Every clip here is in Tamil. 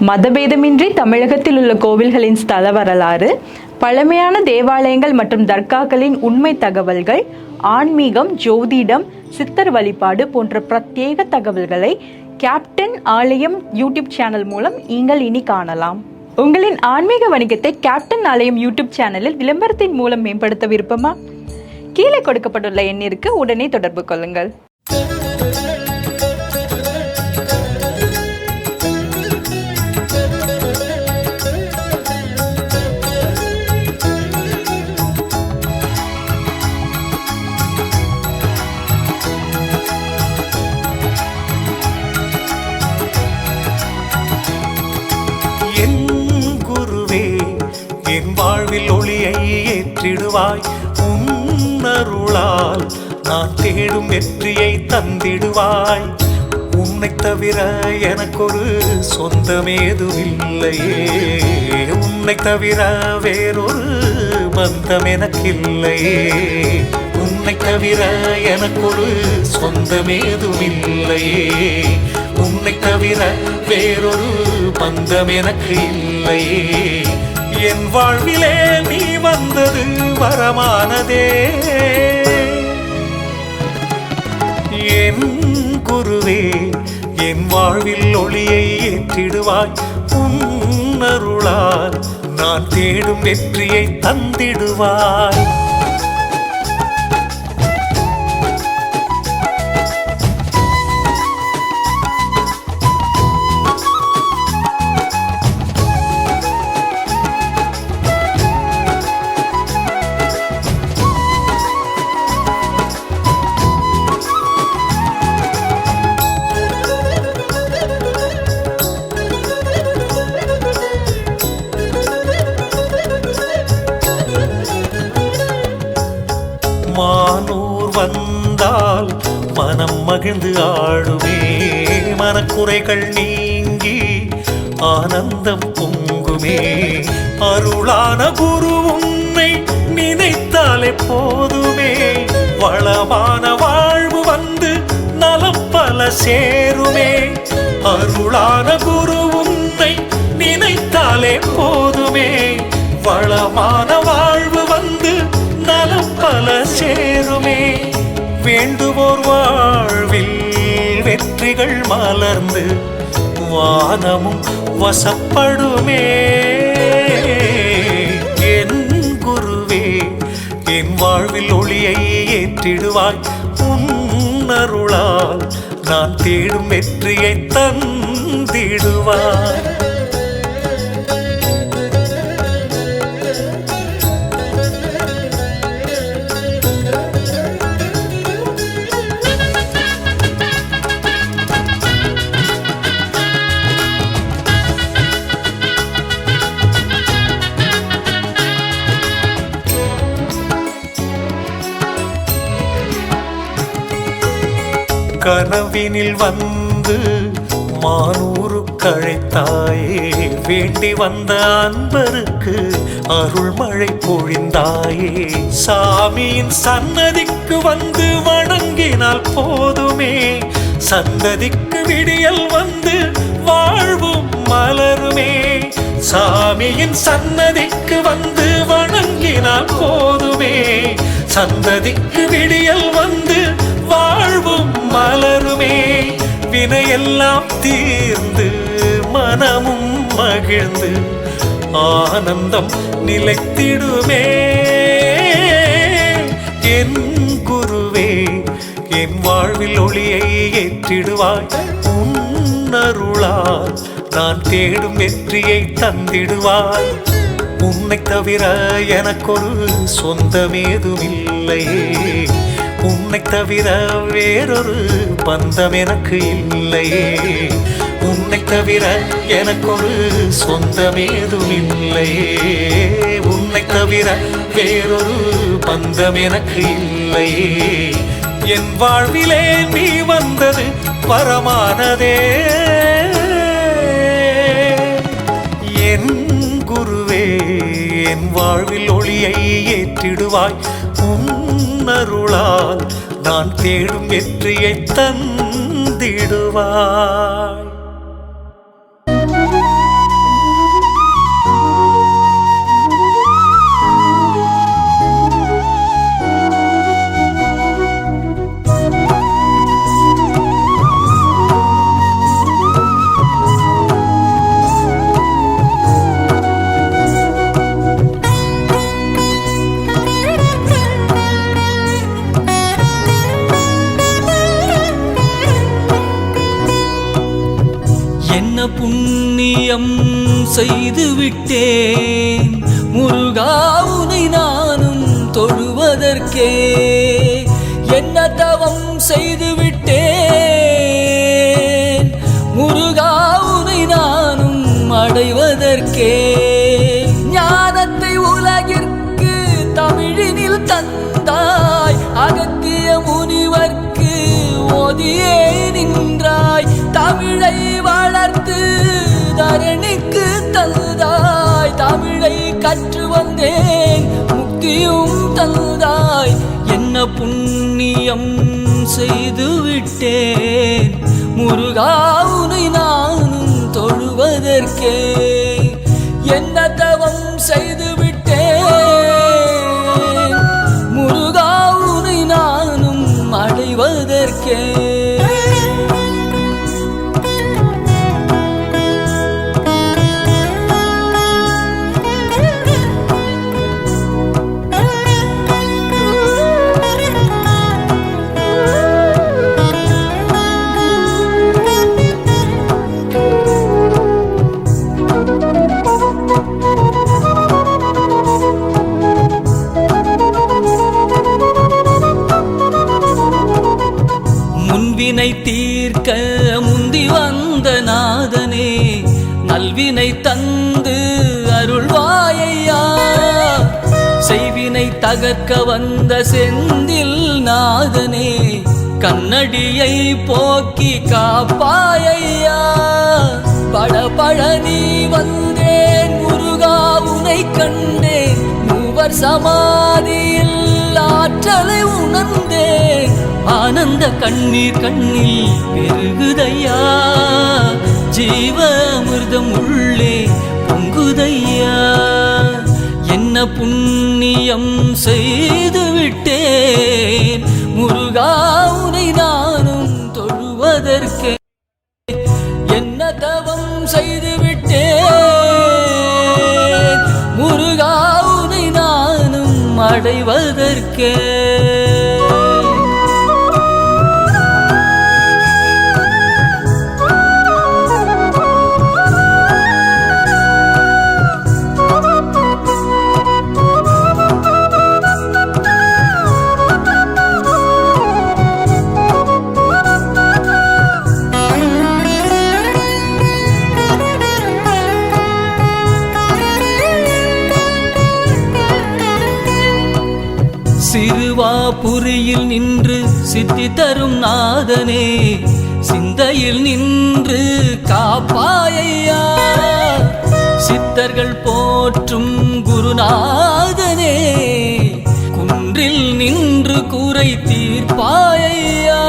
மதபேதமின்றி தமிழகத்தில் உள்ள கோவில்களின் ஸ்தல வரலாறு, பழமையான தேவாலயங்கள் மற்றும் தர்காக்களின் உண்மை தகவல்கள், ஆன்மீகம், ஜோதிடம், சித்தர் வழிபாடு போன்ற பிரத்யேக தகவல்களை கேப்டன் ஆலயம் யூடியூப் சேனல் மூலம் நீங்கள் இனி காணலாம். உங்களின் ஆன்மீக வணிகத்தை கேப்டன் ஆலயம் யூடியூப் சேனலில் விளம்பரத்தின் மூலம் மேம்படுத்த விருப்பமா? கீழே கொடுக்கப்பட்டுள்ள எண்ணிற்கு உடனே தொடர்பு கொள்ளுங்கள். என் வாழ்வில் ஒளியை ஏற்றிடுவாய், உன்னருளால் நான் தேடும் வெற்றியை தந்திடுவாய். உன்னை தவிர எனக்கொரு சொந்தமேதுமில்லையே, உன்னை தவிர வேறொரு பந்தம் எனக்கில்லையே. உன்னை தவிர எனக்கொரு சொந்தமேதுமில்லையே, உன்னை தவிர வேறொரு பந்தம் எனக்கு இல்லையே. என் வாழ்விலே நீ வந்தது வரமானதே. என் குருவே, என் வாழ்வில் ஒளியை ஏற்றிடுவாய், உன்னருளால் நான் தேடும் வெற்றியை தந்திடுவாய். மானூர் வந்தால் மனம் மகிழ்ந்து ஆடுமே, மனக்குறைகள் நீங்கி ஆனந்தம் பொங்குமே. அருளான குரு உன்னை நினைத்தாலே போதுமே, வளமான வாழ்வு வந்து நலம் பல சேருமே. அருளான குரு உன்னை நினைத்தாலே போதுமே, வளமான வாழ்வு வந்து நலம் பல சேருமே. வேண்டுவோர் வாழ்வில் வெற்றிகள் மலர்ந்து வானமும் வசப்படுமே. என் குருவே, என் வாழ்வில் ஒளியை ஏற்றிடுவாய், உன்னருளால் நான் தேடும் வெற்றியை தந்திடுவாய். கனவினில் வந்து மானூரு கழைத்தாயே, வேண்டி வந்த அன்பருக்கு அருள் மழை பொழிந்தாயே. சாமியின் சன்னதிக்கு வந்து வணங்கினால் போதுமே, சந்ததிக்கு விடியல் வந்து வாழ்வும் மலருமே. சாமியின் சன்னதிக்கு வந்து வணங்கினால் போதுமே, சந்ததிக்கு விடியல் வந்து வாழ்வும் மலருமே. வினையெல்லாம் தீர்ந்து மனமும் மகிழ்ந்து ஆனந்தம் நிலைத்திடுமே. என் குருவே, என் வாழ்வில் ஒளியை ஏற்றிடுவாய், உன்னருளால் நான் தேடும் வெற்றியை தந்திடுவாய். உன்னை தவிர எனக்கொரு சொந்தமேதுமில்லையே, உன்னை தவிர வேறொரு பந்தம் எனக்கு இல்லையே. உன்னை தவிர எனக்கொரு சொந்தமேதுமில்லையே, உன்னை தவிர வேறொரு பந்தம் எனக்கு இல்லையே. என் வாழ்விலே நீ வந்தது வரமானதே. என் குருவே, என் வாழ்வில் ஒளியை ஏற்றிடுவாய், உன்னருளால் நான் தேடும் வெற்றியை தந்திடுவாய். புண்ணியம் செய்து விட்டேன் முருகா உனை நானும் தொழுவதற்கே என்ன தவம் செய்து விட்டேன் முருகா உனை நானும் அடைவதற்கே ஞானத்தை உலகிற்கு தமிழினில் தந்தாய் அகத்திய முனிவர்க்கு ஓதியே நின்றாய் தமிழை வளர்த்து தரணிக்கு தந்தாய் தமிழை கற்று வந்தேன் முக்தியும் தந்தாய் என்ன புண்ணியம் செய்து விட்டேன் முருகா உனை நானும் தொழுவதற்கே என்ன தவம் செய்து விட்டேன் முருகா உனை நானும் அடைவதற்கே முன்வினை தீர்க்க முந்தி வந்த நாதனே நல்வினை தந்து அருள்வாயையா செய்வினை தகர்க்க வந்த செந்தில் நாதனே கண்ணடியை போக்கி காப்பாயையா பழனி வந்தேன் முருகா உனை கண்டேன் மூவர் சமாதியில் ஆற்றலை உணர்ந்தேன் ஆனந்த கண்ணீர் கண்ணில் பெருகுதையா ஜீவ அமிர்தம் உள்ளே பொங்குதையா என்ன புண்ணியம் செய்து விட்டேன் முருகா உனை நானும் தொழுவதற்கே என்ன தவம் செய்து விட்டேன் முருகா உனை நானும் அடைவதற்கே சிறுவாபுரியில் நின்று சித்தி தரும் நாதனே சிந்தையில் நின்று காப்பாயையா சித்தர்கள் போற்றும் குருநாதனே குன்றில் நின்று கூரை தீர்ப்பாயையா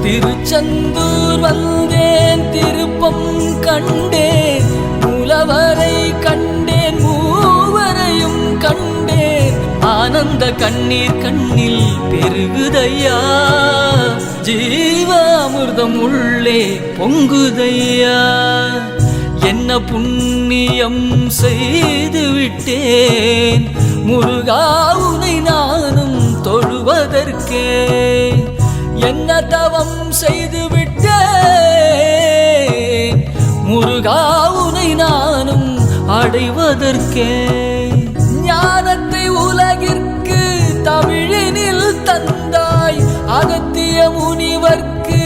திருச்செந்தூர் வந்தேன் திருப்பம் கண்டேன் மூலவரை கண்டேன் மூவரையும் கண்டேன் ஆனந்த கண்ணீர் கண்ணில் பெருகுதையா ஜீவ அமிர்தம் உள்ளே பொங்குதையா என்ன புண்ணியம் செய்து விட்டேன் முருகா உனை நானும் தொழுவதற்கே என்ன தவம் செய்து விட்டேன் முருகா உனை நானும் அடைவதற்கே ஞானத்தை உலகிற்கு தமிழினில் தந்தாய் அகத்திய முனிவர்க்கு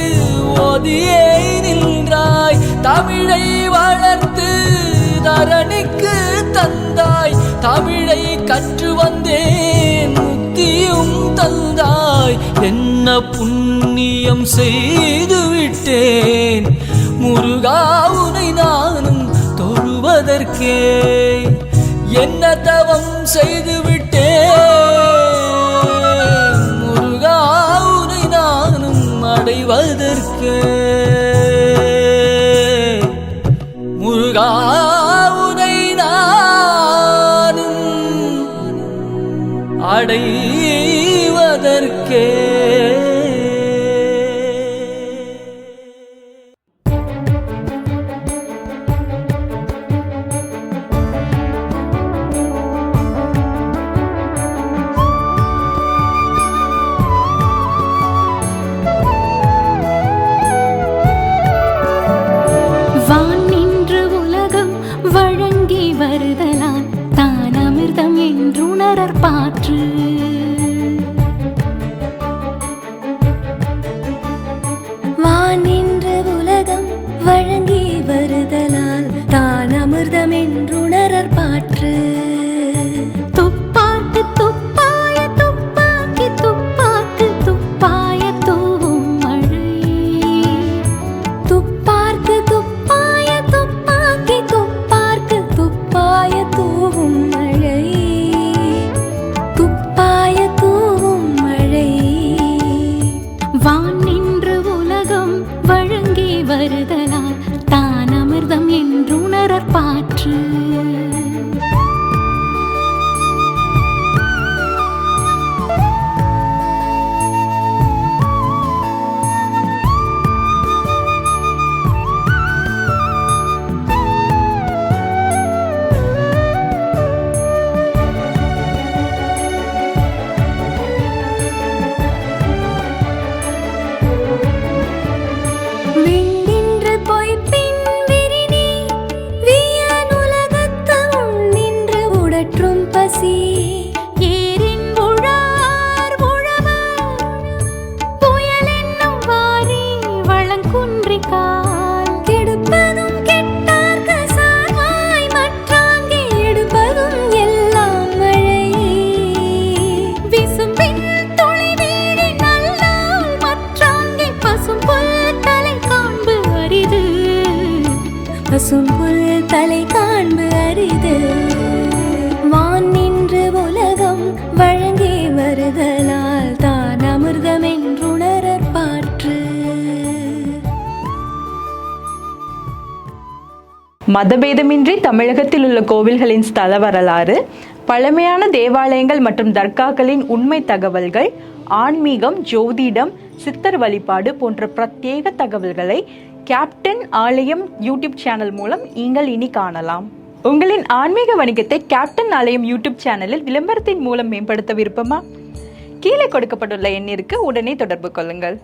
ஓதியே நின்றாய் தமிழை வளர்த்து தரணிக்கு தந்தாய் தமிழை கற்று வந்தேன் முக்தியும் தந்தாய் என்ன புண்ணியம் செய்து விட்டேன் முருகா உனை நானும் தொழுவதற்கே என்ன தவம் செய்து விட்டேன் முருகா உனை நானும் அடைவதற்கே முருகா உனை நானும் அடைவதற்கே வான் நின்று அமிர்தம் என்றுணரற் பாற்று. துப்பாக்கு துப்பாய துப்பாக்கி துப்பாக்கு துப்பாய தூவும் மழை. துப்பார்க்கு துப்பாய துப்பாக்கி துப்பார்க்கு துப்பாய தூவும் மழை. துப்பாய தூவும் மழை. வான் நின்று உலகம் வழங்கி வருதலால் தான் அமிர்தம் என்றுணரற் பாற்று. விண்ணின்று பொய்ப்பின் விரினி வியனுலகத்து உண்ணின்று உடற்றும் பசி. ஏரின் உழார் உழவர் புயலென்னும் வாரி வளங்குன்றிக்கால். கெடுப்பதும் கெட்டார்க்கு சார்வாய் மற்றாங்கே எடுப்பதும் எல்லாம் மழை. விசும்பின் துளி வீழி நல்லால் மற்றாங்கே பசும்புல் தலை காண்பு அரிது. பசும்புல் தலை காண்பு அரிது. வான் நின்று உலகம் வழங்கி வருதலால் தான் அமிர்தம் என்றுணரற் பாற்று. மதபேதமின்றி தமிழகத்தில் உள்ள கோவில்களின் ஸ்தல வரலாறு, பழமையான தேவாலயங்கள் மற்றும் தர்காக்களின் உண்மை தகவல்கள், ஆன்மீகம், ஜோதிடம், சித்தர் வழிபாடு போன்ற பிரத்யேக தகவல்களை கேப்டன் ஆலயம் யூடியூப் சேனல் மூலம் நீங்கள் இனி காணலாம். உங்களின் ஆன்மீக வணிகத்தை கேப்டன் ஆலயம் யூடியூப் சேனலில் விளம்பரத்தின் மூலம் மேம்படுத்த விருப்பமா? கீழே கொடுக்கப்பட்டுள்ள எண்ணிற்கு உடனே தொடர்பு கொள்ளுங்கள்.